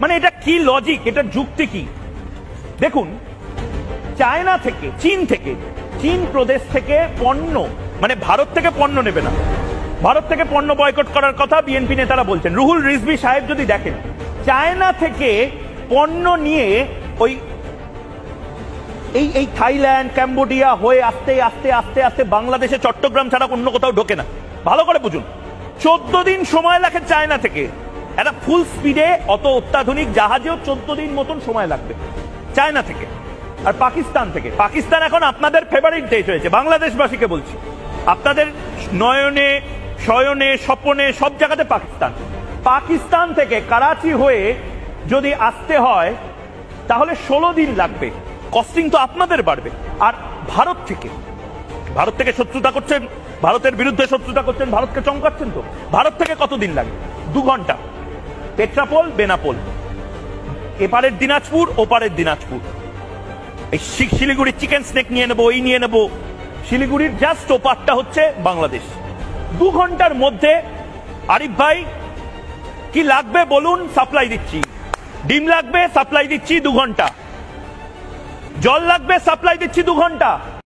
মানে এটা কি লজিক, এটা যুক্তি কি? দেখুন, চায়না থেকে, চীন প্রদেশ থেকে পণ্য, মানে ভারত থেকে পণ্য নেবে না, ভারত থেকে পণ্য বয়কট করার কথা বিএনপি নেতারা বলছেন। রুহুল রিজভী সাহেব যদি দেখেন, চায়না থেকে পণ্য নিয়ে ওই এই থাইল্যান্ড, ক্যাম্বোডিয়া হয়ে আস্তে আস্তে আস্তে আস্তে বাংলাদেশে চট্টগ্রাম ছাড়া অন্য কোথাও ঢোকে না। ভালো করে বুঝুন, 14 দিন সময় লাগে চায়না থেকে। একটা ফুল স্পিডে অত অত্যাধুনিক জাহাজেও 14 দিন মতন সময় লাগবে চায়না থেকে। আর পাকিস্তান থেকে, পাকিস্তান এখন আপনাদের ফেভারিট দেশ হয়েছে। বাংলাদেশবাসীকে বলছি, আপনাদের নয়নে, শয়নে, স্বপনে সব জায়গাতে পাকিস্তান থেকে করাচি হয়ে যদি আসতে হয় তাহলে 16 দিন লাগবে। কস্টিং তো আপনাদের বাড়বে। আর ভারত থেকে শত্রুতা করছেন, ভারতের বিরুদ্ধে শত্রুতা করছেন, ভারতকে চমকাচ্ছেন। তো ভারত থেকে কতদিন লাগে? 2 ঘন্টা। পেট্রাপোল, বেনাপোল, এপারের দিনাজপুর, ওপারের দিনাজপুর। এই শিলিগুড়ি চিকেন স্নেক নিয়ে নেবো, এই নিয়ে নেবো। শিলিগুড়ির জাস্ট ওপারটা হচ্ছে বাংলাদেশ। 2 ঘন্টার মধ্যে আরিফ ভাই কি লাগবে বলুন, সাপ্লাই দিচ্ছি। ডিম লাগবে, সাপ্লাই দিচ্ছি 2 ঘন্টা। জল লাগবে, সাপ্লাই দিচ্ছি 2 ঘন্টা।